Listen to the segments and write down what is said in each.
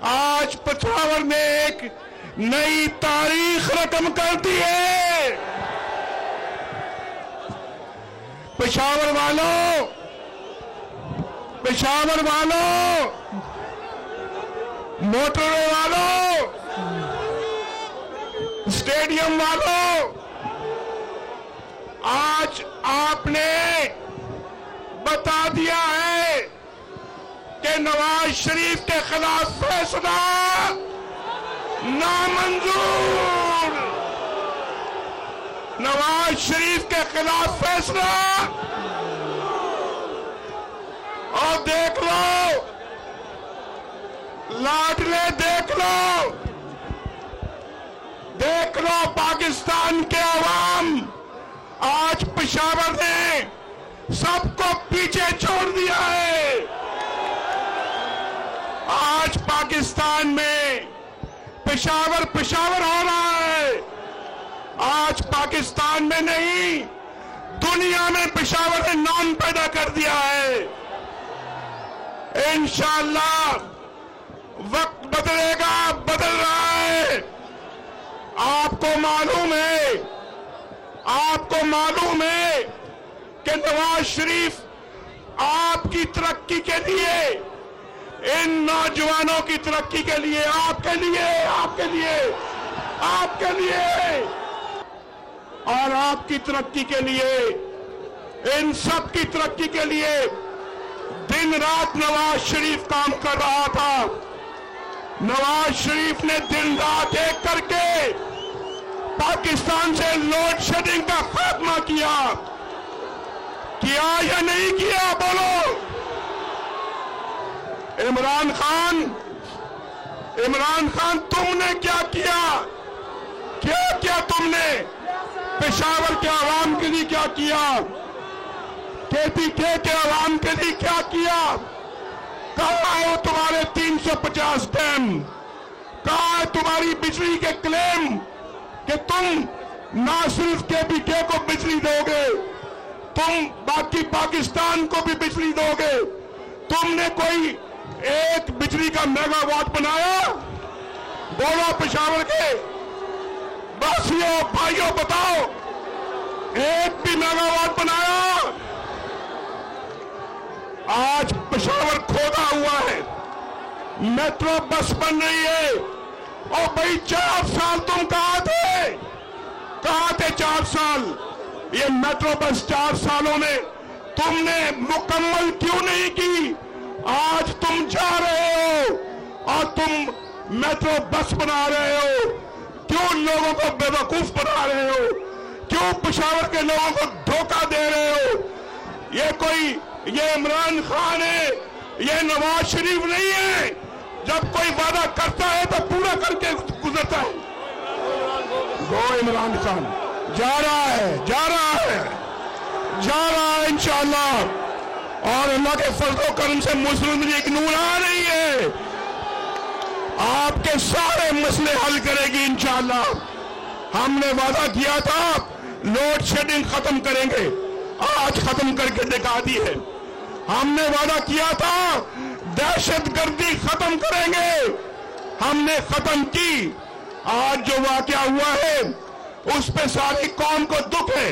आज पेशावर ने एक नई तारीख रकम कर दी है। पेशावर वालों, पेशावर वालों, मोटरवे वालों, स्टेडियम वालों, आज आपने बता दिया है कि नवाज शरीफ के खिलाफ फैसला नामंजूर। नवाज शरीफ के खिलाफ फैसला। और देख लो लाडले, देख लो, देख लो पाकिस्तान के अवाम, आज पेशावर ने सबको पीछे छोड़ दिया है। आज पाकिस्तान में पेशावर पेशावर हो रहा है। आज पाकिस्तान में नहीं, दुनिया में पेशावर ने नाम पैदा कर दिया है। इंशाअल्लाह वक्त बदलेगा, बदल रहा है। आपको मालूम है, आपको मालूम है कि नवाज शरीफ आपकी तरक्की के लिए, इन नौजवानों की तरक्की के लिए, आपके लिए, आपके लिए, आपके लिए और आपकी तरक्की के लिए, इन सब की तरक्की के लिए दिन रात नवाज शरीफ काम कर रहा था। नवाज शरीफ ने दिन रात एक करके पाकिस्तान से लोड शेडिंग का खात्मा किया। किया या नहीं किया बोलो? इमरान खान तुमने क्या किया? क्या किया तुमने? पेशावर के आवाम के लिए क्या किया? KPK के आवाम के लिए क्या किया? कहां है तुम्हारे 350 डैम? कहां है तुम्हारी बिजली के क्लेम कि तुम ना सिर्फ KPK को बिजली दोगे, तुम बाकी पाकिस्तान को भी बिजली दोगे? तुमने कोई एक बिजली का मेगावाट बनाया? बोलो पेशावर के वासियों, भाइयों, बताओ, एक भी मेगावाट बनाया? आज पेशावर खोदा हुआ है, मेट्रो बस बन रही है। और भाई 4 साल तुम कहां थे? कहां थे 4 साल? ये मेट्रो बस 4 सालों में तुमने मुकम्मल क्यों नहीं की? आज तुम जा रहे हो और तुम मेट्रो बस बना रहे हो। क्यों लोगों को बेवकूफ बना रहे हो? क्यों पेशावर के लोगों को धोखा दे रहे हो? ये इमरान खान है, ये नवाज शरीफ नहीं है। जब कोई वादा करता है तो पूरा करके गुजरता है। वो इमरान खान जा रहा है, जा रहा है, जा रहा है इंशाअल्लाह। और अल्लाह के फजल करम से मुस्लिम लीग नून आ रही है, आपके सारे मसले हल करेगी इंशाअल्लाह। हमने वादा किया था लोड शेडिंग खत्म करेंगे, आज खत्म करके दिखा दी है। हमने वादा किया था दहशतगर्दी खत्म करेंगे, हमने खत्म की। आज जो वाकया हुआ है उस पे सारी कौम को दुख है।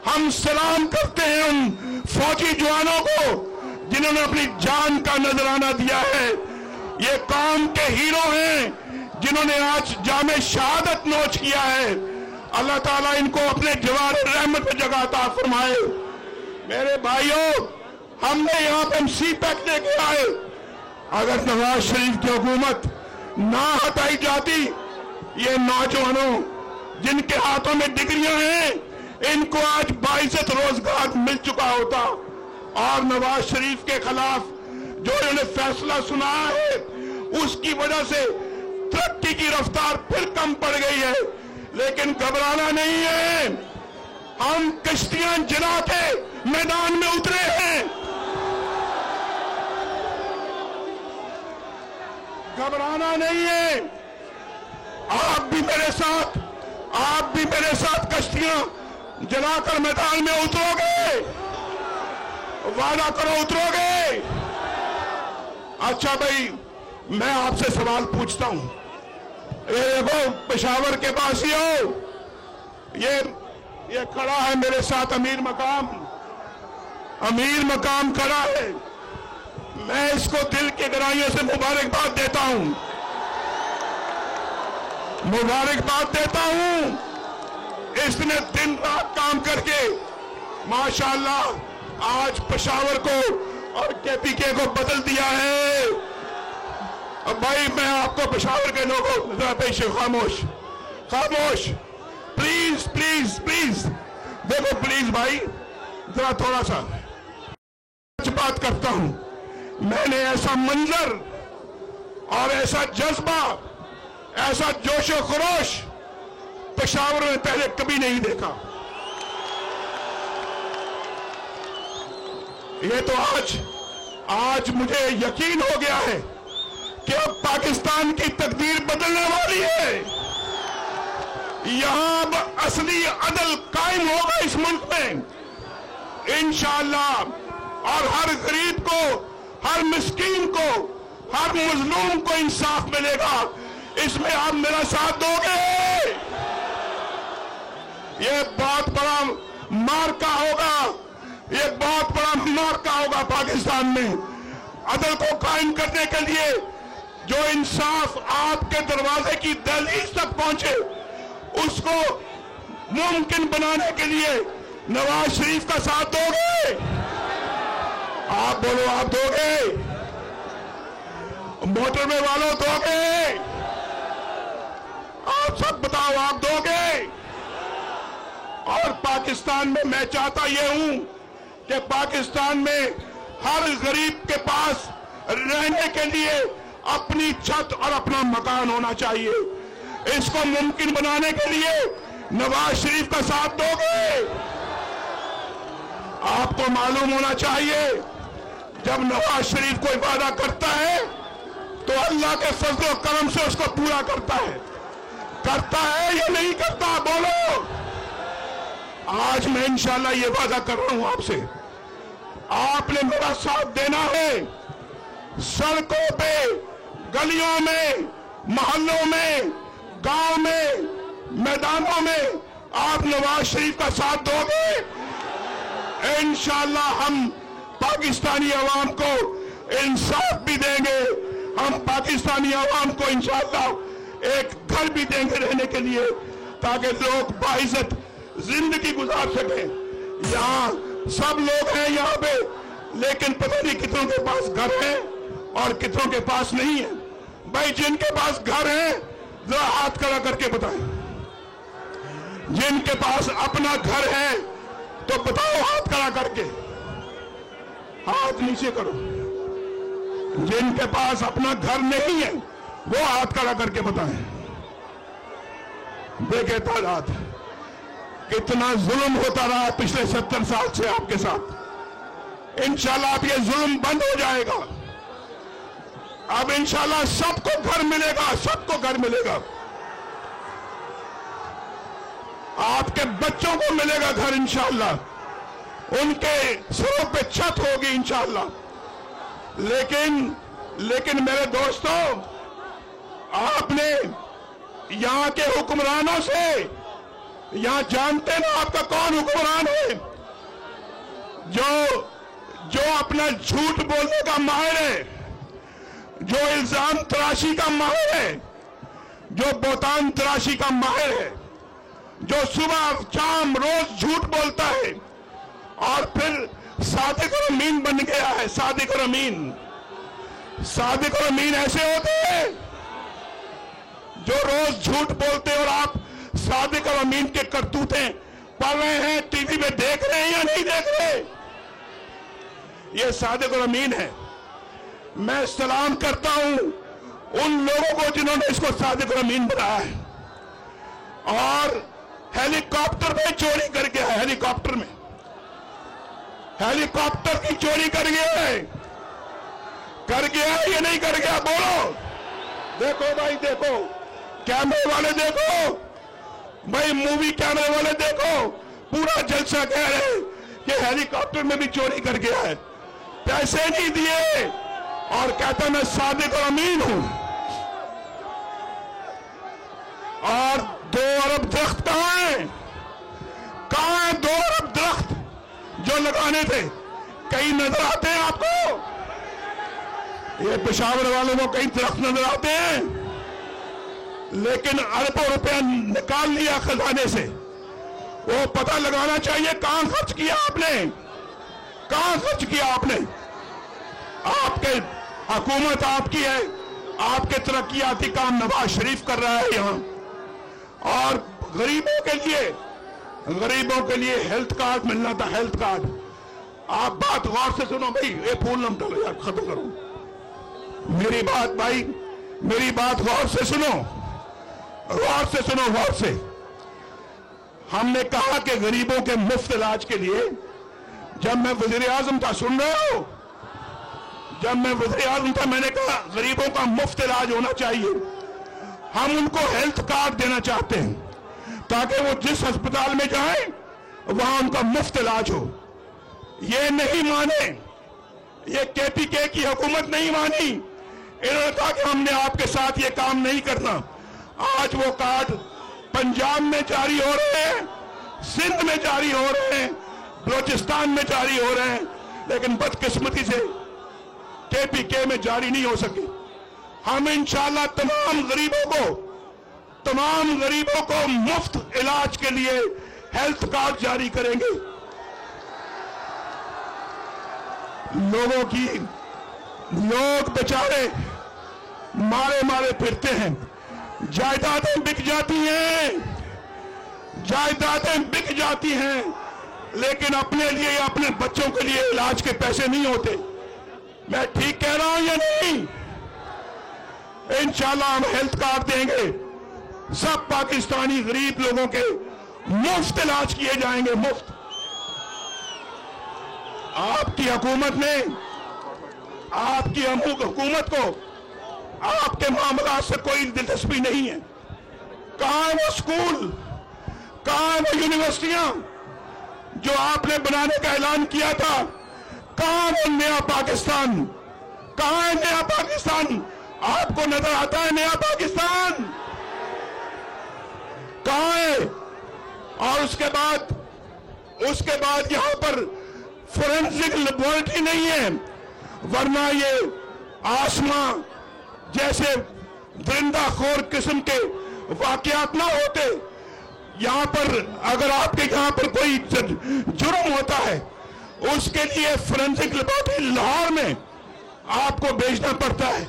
हम सलाम करते हैं उन फौजी जवानों को जिन्होंने अपनी जान का नजराना दिया है। ये कौम के हीरो हैं जिन्होंने आज जामे शहादत नोच किया है। अल्लाह ताला इनको अपने जवार रहमत में जगह अता फरमाए। मेरे भाइयों, हमने यहाँ पे CPEC लेके आए। अगर नवाज शरीफ की हुकूमत ना हटाई जाती, ये नौजवानों जिनके हाथों में डिग्रियां हैं, इनको आज बाइज्जत रोजगार मिल चुका होता। और नवाज शरीफ के खिलाफ जो इन्होंने फैसला सुनाया है, उसकी वजह से तरक्की की रफ्तार फिर कम पड़ गई है। लेकिन घबराना नहीं है, हम कश्तियां जला के मैदान में उतरे हैं। घबराना नहीं है। आप भी मेरे साथ कश्तियां जलाकर मैदान में उतरोगे? वादा करो उतरोगे? अच्छा भाई, मैं आपसे सवाल पूछता हूं। ये देखो पेशावर के पास ही हो, ये खड़ा है मेरे साथ अमीर मकाम खड़ा है। मैं इसको दिल की गहराइयों से मुबारकबाद देता हूं। इसने दिन रात काम करके माशाअल्लाह आज पेशावर को और केपीके को बदल दिया है। अब भाई मैं आपको पेशावर के लोगों जरा पेश खामोश प्लीज देखो प्लीज भाई जरा थोड़ा सा बात करता हूं। मैंने ऐसा मंजर और ऐसा जज्बा, ऐसा जोशो खरोश पेशावर में पहले कभी नहीं देखा। ये तो आज मुझे यकीन हो गया है कि अब पाकिस्तान की तकदीर बदलने वाली है। यहां अब असली अदल कायम होगा इस मुल्क में इंशाअल्लाह, और हर गरीब को, हर मिस्कीन को, हर मजलूम को इंसाफ मिलेगा। इसमें आप मेरा साथ दोगे? ये बहुत बड़ा मार्का होगा पाकिस्तान में। अदल को कायम करने के लिए जो इंसाफ आपके दरवाजे की दहलीज तक पहुंचे, उसको मुमकिन बनाने के लिए नवाज शरीफ का साथ दोगे? आप बोलो, आप दोगे? मोटरवे वालों दोगे? आप सब बताओ, आप दोगे? और पाकिस्तान में मैं चाहता यह हूं कि पाकिस्तान में हर गरीब के पास रहने के लिए अपनी छत और अपना मकान होना चाहिए। इसको मुमकिन बनाने के लिए नवाज शरीफ का साथ दोगे? आपको मालूम होना चाहिए जब नवाज शरीफ कोई वादा करता है तो अल्लाह के फजल और करम से उसको पूरा करता है या नहीं करता? बोलो। आज मैं इंशाल्लाह ये वादा कर रहा हूं आपसे, आपने मेरा साथ देना है। सड़कों पे, गलियों में, मोहल्लों में, गांव में, मैदानों में आप नवाज शरीफ का साथ दोगे? इंशाअल्लाह हम पाकिस्तानी अवाम को इंसाफ भी देंगे। हम पाकिस्तानी अवाम को इंशाअल्लाह एक घर भी देंगे रहने के लिए, ताकि लोग बाइज्जत जिंदगी गुजार सके। यहाँ सब लोग हैं यहाँ पे, लेकिन पता नहीं कितनों के पास घर है और कितनों के पास नहीं है। भाई जिनके पास घर है जरा हाथ खड़ा करके बताएं। जिनके पास अपना घर है तो बताओ हाथ खड़ा करके, हाथ नीचे करो। जिनके पास अपना घर नहीं है वो हाथ खड़ा करके बताएं। देखे तादाद कितना जुल्म होता रहा पिछले 70 साल से आपके साथ। इंशाल्लाह अब ये जुल्म बंद हो जाएगा। अब इंशाल्लाह सबको घर मिलेगा, सबको घर मिलेगा। आपके बच्चों को मिलेगा घर इंशाल्लाह, उनके सिरों पे छत होगी इंशाल्लाह। लेकिन मेरे दोस्तों, आपने यहां के हुक्मरानों से, यहां जानते ना आपका कौन हुक्मरान है, जो अपना झूठ बोलने का माहिर है, जो इल्जाम तराशी का माहिर है, जो बोतान तराशी का माहिर है, जो सुबह शाम रोज झूठ बोलता है और फिर सादिक और अमीन बन गया है। सादिक और अमीन ऐसे होते हैं जो रोज झूठ बोलते, और आप सादिक और अमीन के करतूतें पढ़ रहे हैं, टीवी में देख रहे हैं या नहीं देख रहे? ये सादिक और अमीन है। मैं सलाम करता हूं उन लोगों को जिन्होंने इसको सादिक और अमीन बनाया है। और हेलीकॉप्टर में चोरी कर गया है, हेलीकॉप्टर की चोरी कर गया है या नहीं कर गया? बोलो। देखो भाई, देखो कैमरे वाले, देखो भाई मूवी कैमरे वाले, देखो पूरा जलसा कह रहे कि हेलीकॉप्टर में भी चोरी कर गया है। पैसे नहीं दिए, और कहता मैं सादिक और अमीन हूं। और 2 अरब दरख्त कहां हैं? कहां है 2 अरब दरख्त जो लगाने थे? कहीं नजर आते हैं आपको? ये पेशावर वालों को कहीं दरख्त नजर आते हैं? लेकिन अरबों रुपया निकाल लिया खजाने से। वो पता लगाना चाहिए कहां खर्च किया आपने, कहां खर्च किया आपने। आपके हुकूमत आपकी है, आपके तरक्याती काम नवाज शरीफ कर रहा है यहां। और गरीबों के लिए हेल्थ कार्ड मिलना था, हेल्थ कार्ड। आप बात गौर से सुनो भाई, ये फूल न डालो यार, खत्म करो मेरी बात भाई, मेरी बात गौर से सुनो, गौर से सुनो, गौर से। हमने कहा कि गरीबों के मुफ्त इलाज के लिए, जब मैं वजीर आजम था, सुन रहे हो, जब मैं वजीर आजम था मैंने कहा गरीबों का मुफ्त इलाज होना चाहिए। हम उनको हेल्थ कार्ड देना चाहते हैं ताकि वो जिस अस्पताल में जाएं वहां उनका मुफ्त इलाज हो। ये नहीं माने, ये केपीके की हुकूमत नहीं मानी। इन्होंने कहा कि हमने आपके साथ ये काम नहीं करना। आज वो कार्ड पंजाब में जारी हो रहे हैं, सिंध में जारी हो रहे हैं, बलोचिस्तान में जारी हो रहे हैं, लेकिन बदकिस्मती से केपीके में जारी नहीं हो सके। हम इंशाअल्लाह तमाम गरीबों को मुफ्त इलाज के लिए हेल्थ कार्ड जारी करेंगे। लोग बेचारे मारे मारे फिरते हैं, जायदादें बिक जाती हैं, जायदादें बिक जाती हैं, लेकिन अपने लिए या अपने बच्चों के लिए इलाज के पैसे नहीं होते। मैं ठीक कह रहा हूं या नहीं? इंशाल्लाह हम हेल्थ कार्ड देंगे, सब पाकिस्तानी गरीब लोगों के मुफ्त इलाज किए जाएंगे, मुफ्त। आपकी हुकूमत ने, आपकी हुकूमत को आपके मामला से कोई दिलचस्पी नहीं है। कहां है वो स्कूल, कहां है वो यूनिवर्सिटियां जो आपने बनाने का ऐलान किया था? कहां वो नया पाकिस्तान, कहां है नया पाकिस्तान? आपको नजर आता है नया पाकिस्तान? कहां है? और उसके बाद यहां पर फोरेंसिक लेबोरेटरी नहीं है, वरना ये आसमां जैसे दरिंदाखोर किस्म के वाकयात ना होते। यहां पर अगर आपके यहां पर कोई जुर्म होता है, उसके लिए फोरेंसिक लेबोरेटरी लाहौर में आपको भेजना पड़ता है।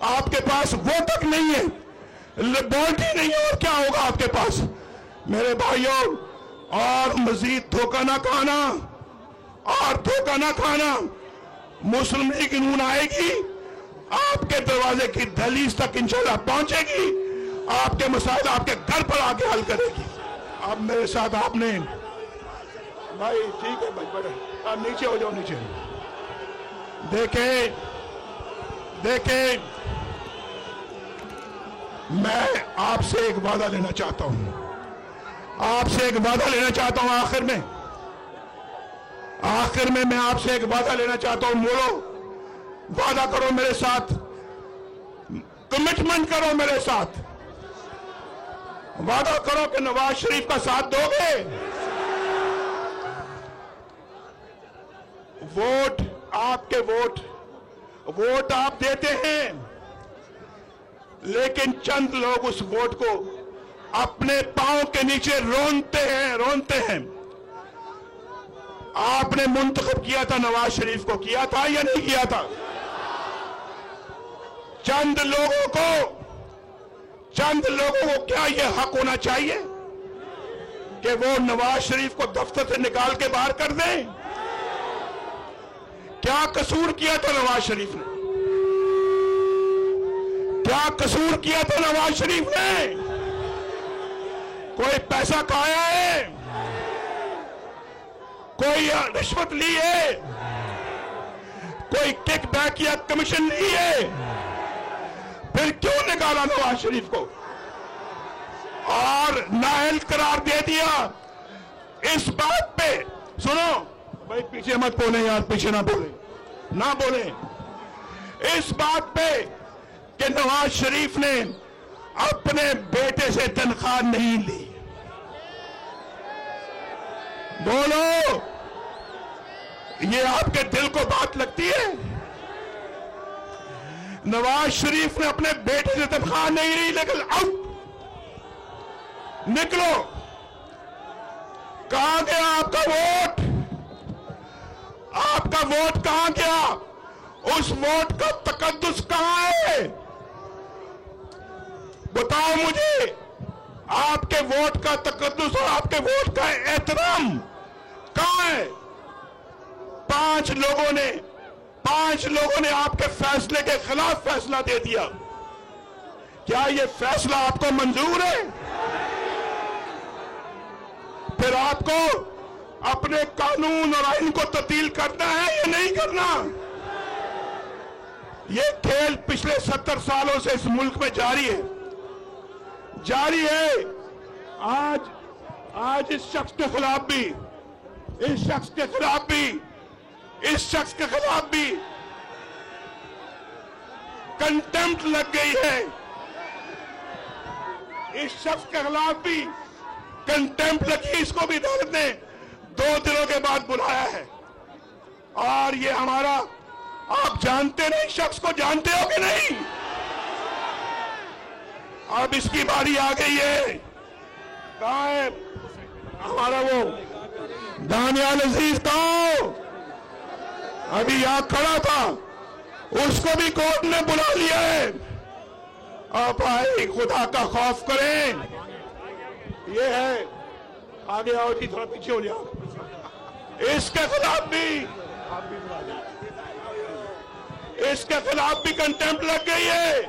आपके पास वो तक नहीं है, लेबोरेटरी नहीं है, और क्या होगा आपके पास? मेरे भाइयों, और मजीद धोखा ना खाना, और धोखा ना खाना। मुस्लिम लीग नून आएगी, आपके दरवाजे की दहलीज तक इंशाल्लाह पहुंचेगी, आपके मसाइल आपके घर पर आके हल करेगी। अब मेरे साथ आपने भाई, ठीक है भाई, बड़े आप नीचे हो जाओ, नीचे। देखे मैं आपसे एक वादा लेना चाहता हूं, आपसे एक वादा लेना चाहता हूं। आखिर में मैं आपसे एक वादा लेना चाहता हूं। बोलो, वादा करो मेरे साथ, कमिटमेंट करो मेरे साथ, वादा करो कि नवाज शरीफ का साथ दोगे। वोट आपके, वोट आप देते हैं, लेकिन चंद लोग उस वोट को अपने पांव के नीचे रोनते हैं। आपने मुंतखब किया था नवाज शरीफ को, किया था या नहीं किया था? चंद लोगों को क्या यह हक होना चाहिए कि वो नवाज शरीफ को दफ्तर से निकाल के बाहर कर दें? क्या कसूर किया था नवाज शरीफ ने? क्या कसूर किया था नवाज शरीफ ने? कोई पैसा खाया है? कोई रिश्वत ली है? कोई किक बैक या कमीशन ली है? फिर क्यों निकाला नवाज शरीफ को और नाअहल करार दे दिया? इस बात पे सुनो भाई, पीछे मत बोले यार, पीछे ना बोले। इस बात पे कि नवाज शरीफ ने अपने बेटे से तनख्वाह नहीं ली। बोलो, ये आपके दिल को बात लगती है? नवाज शरीफ ने अपने बेटे से तनख्वाह नहीं ली, लेकिन आउट, निकलो। कहां गया आपका वोट? आपका वोट कहां गया? उस वोट का तकद्दुस कहां है? बताओ मुझे, आपके वोट का तकद्दुस और आपके वोट का एहतराम कहां है? पांच लोगों ने आपके फैसले के खिलाफ फैसला दे दिया। क्या यह फैसला आपको मंजूर है? फिर आपको अपने कानून और आइन को तब्दील करना है या नहीं करना? ये खेल पिछले 70 सालों से इस मुल्क में जारी है। आज इस शख्स के खिलाफ भी, इस शख्स के खिलाफ भी कंटेम्प्ट लग गई है। इस शख्स के खिलाफ भी कंटेम्प्ट लगी। इसको भी अदालत ने 2 दिनों के बाद बुलाया है। और ये हमारा, आप जानते नहीं, शख्स को जानते हो कि नहीं? अब इसकी बारी आ गई है। कहां है हमारा वो दानियाल अजीज? कहां? अभी यहां खड़ा था, उसको भी कोर्ट ने बुला लिया है। अब भाई खुदा का खौफ करें। ये है, आगे आओ जी, थोड़ा पीछे हो जाओ। इसके खिलाफ भी कंटेम्प्ट लग गई है।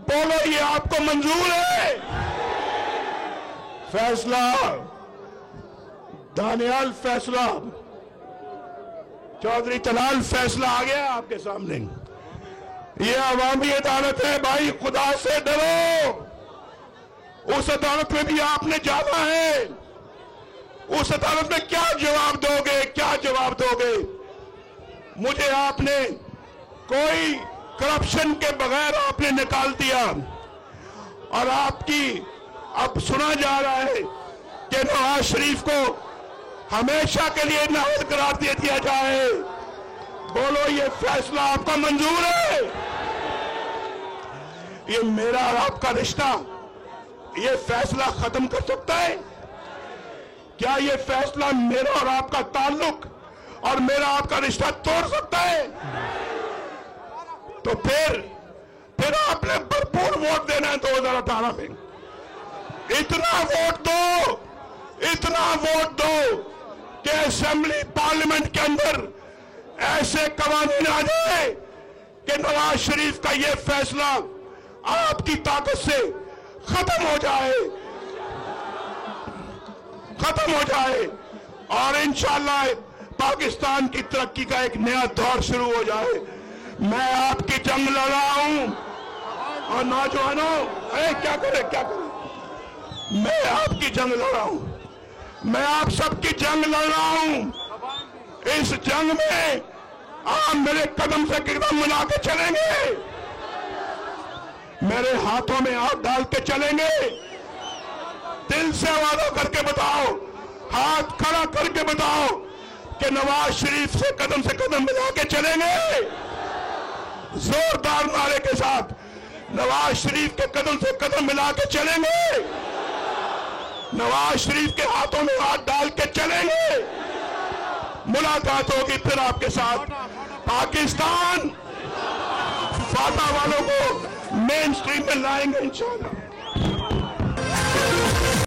बोलो, ये आपको मंजूर है? फैसला, दानियाल फैसला, चौधरी तलाल फैसला आ गया आपके सामने। ये अवामी अदालत है भाई, खुदा से डरो। उस अदालत में भी आपने जाना है। उस अदालत में क्या जवाब दोगे? मुझे आपने कोई करप्शन के बगैर आपने निकाल दिया। और आपकी अब सुना जा रहा है कि नवाज शरीफ को हमेशा के लिए नाअहल करार दे दिया जाए। बोलो, ये फैसला आपका मंजूर है? ये मेरा और आपका रिश्ता, ये फैसला खत्म कर सकता है? क्या ये फैसला मेरा और आपका ताल्लुक और मेरा आपका रिश्ता तोड़ सकता है? तो फिर आपने भरपूर वोट देना है 2018 में। इतना वोट दो कि असेंबली पार्लियामेंट के अंदर ऐसे कानून आ जाए कि नवाज शरीफ का ये फैसला आपकी ताकत से खत्म हो जाए और इंशाअल्लाह पाकिस्तान की तरक्की का एक नया दौर शुरू हो जाए। मैं आपकी जंग लड़ रहा हूं। और नौजवानों, क्या करे, मैं आपकी जंग लड़ रहा हूं। मैं आप सबकी जंग लड़ रहा हूं। इस जंग में आप मेरे कदम से कदम मिला के चलेंगे, मेरे हाथों में हाथ डाल के चलेंगे। दिल से वादा करके बताओ, हाथ खड़ा करके बताओ कि नवाज शरीफ से कदम मिला के चलेंगे। जोरदार नारे के साथ नवाज शरीफ के कदम से कदम मिला के चलेंगे। नवाज शरीफ के हाथों में हाथ डाल के चलेंगे। मुलाकात होगी फिर आपके साथ। पाकिस्तान फाटा वालों को मेन स्ट्रीम में लाएंगे इंशाअल्लाह।